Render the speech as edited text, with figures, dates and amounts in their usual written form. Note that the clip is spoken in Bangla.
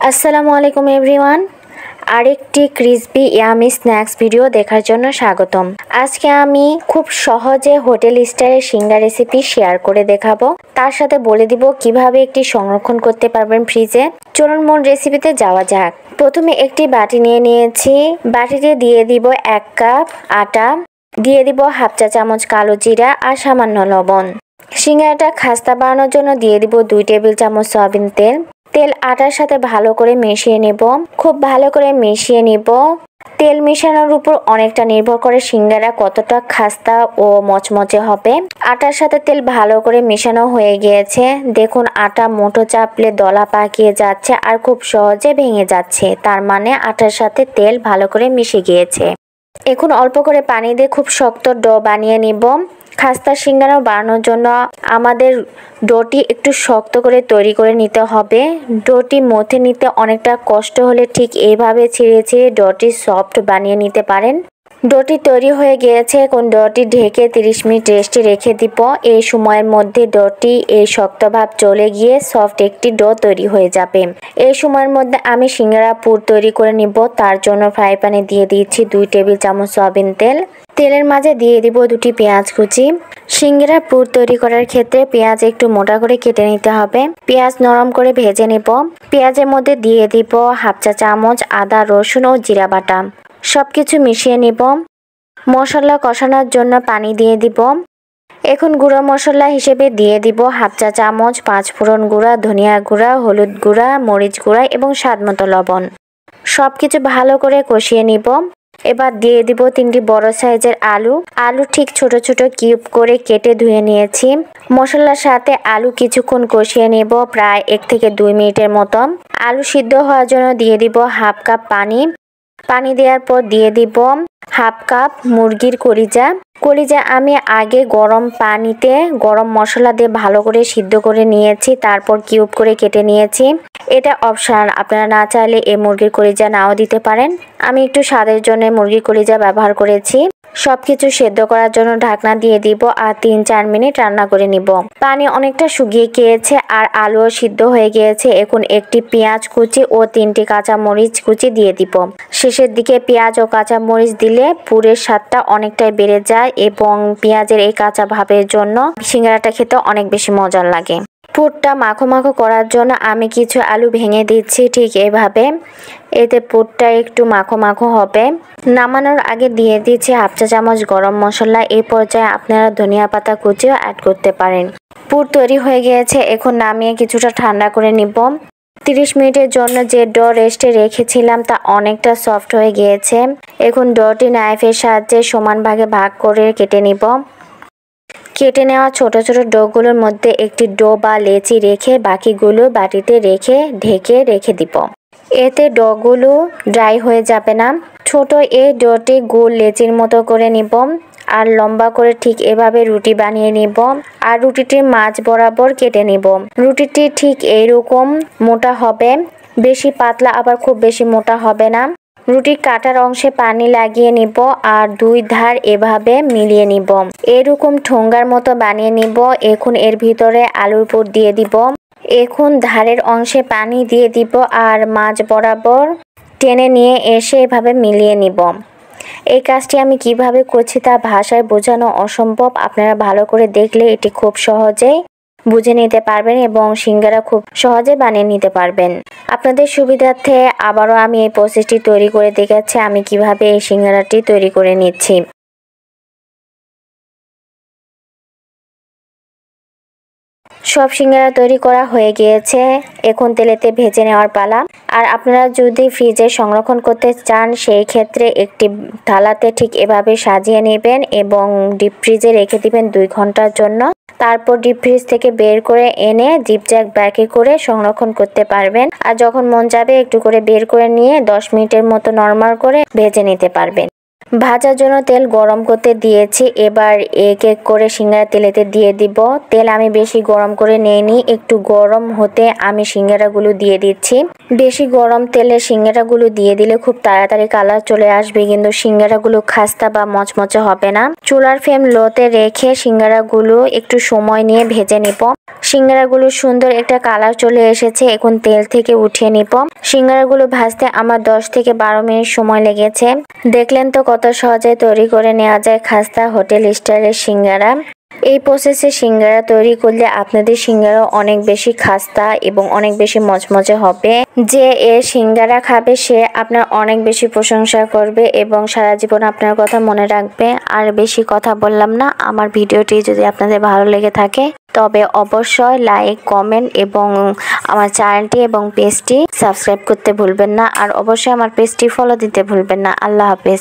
আসসালামু আলাইকুম এভরিওয়ান। আরেকটি ক্রিসপি ইয়ামি স্ন্যাক্স ভিডিও দেখার জন্য স্বাগতম। আজকে আমি খুব সহজে হোটেল স্টাইলের সিঙ্গারা রেসিপি শেয়ার করে দেখাবো। তার সাথে বলে দিব কিভাবে একটি সংরক্ষণ করতে পারবেন ফ্রিজে। চলুন মূল রেসিপিতে যাওয়া যাক। প্রথমে একটি বাটি নিয়ে নিয়েছি। বাটিতে দিয়ে দিব 1 কাপ আটা, দিয়ে দিব হাফ চা চামচ কালো জিরা আর সামান্য লবণ। সিঙ্গারাটা খাস্তা বানানোর জন্য দিয়ে দিব 2 টেবিল চামচ সয়াবিন তেল। তেল আটার সাথে ভালো করে মিশিয়ে নেব। খুব ভালো করে মিশিয়ে নিব। তেল মেশানোর উপর অনেকটা নির্ভর করে সিঙ্গারা কতটা খাস্তা ও মচমচে হবে। আটার সাথে তেল ভালো করে মেশানো হয়ে গিয়েছে। দেখুন আটা মুঠো চাপলে দলা পাকিয়ে যাচ্ছে আর খুব সহজে ভেঙে যাচ্ছে, তার মানে আটার সাথে তেল ভালো করে মিশে গিয়েছে। এখন অল্প করে পানি দিয়ে খুব শক্ত ডো বানিয়ে নিব। খাস্তা সিঙ্গারা বানানোর জন্য আমাদের ডোটি একটু শক্ত করে তৈরি করে নিতে হবে। ডোটি মথে নিতে অনেকটা কষ্ট হলে ঠিক এইভাবে ছিঁড়ে ছিঁড়ে ডোটি সফট বানিয়ে নিতে পারেন। ডোটি তৈরি হয়ে গিয়েছে। এখন ডোটি ঢেকে 30 মিনিট রেস্টে রেখে দিব। এই সময়ের মধ্যে ডোটি এই শক্ত ভাব চলে গিয়ে সফট একটি ডো তৈরি হয়ে যাবে। এই সময়ের মধ্যে আমি সিঙ্গারা পুর তৈরি করে নিব। তার জন্য ফ্রাই প্যানে দিয়ে দিচ্ছি 2 টেবিল চামচ সয়াবিন তেল। তেলের মাঝে দিয়ে দিব 2টি পেঁয়াজ কুচি। সিঙ্গারা পুর তৈরি করার ক্ষেত্রে পেঁয়াজ একটু মোটা করে কেটে নিতে হবে। পেঁয়াজ নরম করে ভেজে নেব। পেঁয়াজের মধ্যে দিয়ে দিব হাফ চা চামচ আদা, রসুন ও জিরা বাটা। সবকিছু মিশিয়ে নিব। মশলা কষানোর জন্য পানি দিয়ে দিব। এখন গুঁড়ো মশলা হিসেবে দিয়ে দিব হাফ চা চামচ পাঁচফোড়ন গুঁড়া, ধনিয়া গুঁড়া, হলুদ গুঁড়া, মরিচ গুঁড়া এবং স্বাদমতো লবণ। সবকিছু ভালো করে কষিয়ে নিব। এবার দিয়ে দিব 3টি বড় সাইজের আলু। আলু ঠিক ছোট ছোট কিউব করে কেটে ধুয়ে নিয়েছি। মশলার সাথে আলু কিছুক্ষণ কষিয়ে নেব, প্রায় 1 থেকে 2 মিনিটের মতো। আলু সিদ্ধ হওয়ার জন্য দিয়ে দিব হাফ কাপ পানি। পানি দেওয়ার পর দিয়ে দিব হাফ কাপ মুরগির কলিজা আমি আগে গরম পানিতে গরম মশলা দিয়ে ভালো করে সিদ্ধ করে নিয়েছি, তারপর কিউব করে কেটে নিয়েছি। এটা অপশনাল, আপনারা না চাইলে এই মুরগির কলিজা নাও দিতে পারেন। আমি একটু স্বাদের জন্য মুরগির কলিজা ব্যবহার করেছি। সবকিছু সেদ্ধ করার জন্য ঢাকনা দিয়ে দিব আর 3-4 মিনিট রান্না করে নিব। পানি অনেকটা শুকিয়ে গিয়েছে আর আলুও সিদ্ধ হয়ে গিয়েছে। এখন একটি পেঁয়াজ কুচি ও 3টি কাঁচা মরিচ কুচি দিয়ে দিব। শেষের দিকে পেঁয়াজ ও কাঁচা মরিচ দিলে পুরের স্বাদটা অনেকটাই বেড়ে যায় এবং পেঁয়াজের এই কাঁচা ভাবের জন্য সিঙ্গারাটা খেতে অনেক বেশি মজার লাগে। পুরটা মাখো মাখো করার জন্য আমি কিছু আলু ভেঙে দিচ্ছি ঠিক এভাবে। এতে পুরটা একটু মাখো মাখো হবে। নামানোর আগে দিয়ে দিচ্ছি হাফ চা চামচ গরম মশলা। এই পর্যায়ে আপনারা ধনিয়া পাতা কুচিও অ্যাড করতে পারেন। পুর তৈরি হয়ে গিয়েছে। এখন নামিয়ে কিছুটা ঠান্ডা করে নিব। 30 মিনিটের জন্য যে ডো রেস্টে রেখেছিলাম তা অনেকটা সফট হয়ে গিয়েছে। এখন ডোটি নাইফের সাহায্যে সমান ভাগে ভাগ করে কেটে নিব। কেটে নেওয়া ছোট ছোট ডোগুলোর মধ্যে একটি ডো বা লেচি রেখে বাকিগুলো বাটিতে রেখে ঢেকে রেখে দিব। এতে ডোগুলো ড্রাই হয়ে যাবে না। ছোট এই ডোটি গোল লেচির মতো করে নিব আর লম্বা করে ঠিক এভাবে রুটি বানিয়ে নিব আর রুটিটির মাঝ বরাবর কেটে নিব। রুটিটি ঠিক এইরকম মোটা হবে, বেশি পাতলা আবার খুব বেশি মোটা হবে না। রুটির কাটার অংশে পানি লাগিয়ে নিব আর 2 ধার এভাবে মিলিয়ে নিব। এরকম ঠোঙ্গার মতো বানিয়ে নিব। এখন এর ভিতরে আলুর পুর দিয়ে দিব। এখন ধারের অংশে পানি দিয়ে দিব আর মাঝ বরাবর টেনে নিয়ে এসে এভাবে মিলিয়ে নিব। এই কাজটি আমি কিভাবে করছি তা ভাষায় বোঝানো অসম্ভব। আপনারা ভালো করে দেখলে এটি খুব সহজেই বুঝে নিতে পারবেন এবং সিঙ্গারা খুব সহজে বানিয়ে নিতে পারবেন। আপনাদের সুবিধার্থে আবারও আমি এই প্রসেসটি তৈরি করে দেখাচ্ছি আমি কিভাবে এই সিঙ্গারাটি তৈরি করে নিচ্ছি। সব সিঙ্গারা তৈরি করা হয়ে গিয়েছে। এখন তেলেতে ভেজে নেওয়ার পালা। আর আপনারা যদি ফ্রিজে সংরক্ষণ করতে চান সেই ক্ষেত্রে একটি থালাতে ঠিক এভাবে সাজিয়ে নেবেন এবং ডিপ ফ্রিজে রেখে দিবেন 2 ঘন্টার জন্য। তারপর ডিপ ফ্রিজ থেকে বের করে এনে জিপজ্যাক ব্যাগে করে সংরক্ষণ করতে পারবেন। আর যখন মন যাবে একটু করে বের করে নিয়ে 10 মিনিটের মতো নরমাল করে ভেজে নিতে পারবেন। ভাজার জন্য তেল গরম করতে দিয়েছি। এবার এক এক করে সিঙ্গারা তেলেতে দিয়ে দিব। তেল আমি বেশি গরম করে নেইনি, একটু গরম হতে আমি সিঙ্গারাগুলো দিয়ে দিচ্ছি। বেশি গরম তেলে সিঙ্গারাগুলো দিয়ে দিলে খুব তাড়াতাড়ি কালার চলে আসবে, কিন্তু সিঙ্গারাগুলো খাস্তা বা মচমচে হবে না। চুলার ফ্লেম লোতে রেখে সিঙ্গারাগুলো একটু সময় নিয়ে ভেজে নিব। সিঙ্গারাগুলো সুন্দর একটা কালার চলে এসেছে, এখন তেল থেকে উঠিয়ে নিব। সিঙ্গারাগুলো ভাজতে আমার 10 থেকে 12 মিনিট সময় লেগেছে। দেখলেন তো কত সহজে তৈরি করে নেওয়া যায় খাস্তা হোটেল স্টাইলের সিঙ্গারা। এই প্রসেসে সিঙ্গারা তৈরি করলে আপনাদের সিঙ্গারা অনেক বেশি খাস্তা এবং অনেক বেশি মচমচে হবে। যে এর সিঙ্গারা খাবে সে আপনার অনেক বেশি প্রশংসা করবে এবং সারা জীবন আপনার কথা মনে রাখবে। আর বেশি কথা বললাম না, আমার ভিডিওটি যদি আপনাদের ভালো লেগে থাকে তবে অবশ্যই লাইক, কমেন্ট এবং আমার চ্যানেলটি এবং পেজটি সাবস্ক্রাইব করতে ভুলবেন না। আর অবশ্যই আমার পেজটি ফলো দিতে ভুলবেন না। আল্লাহ হাফেজ।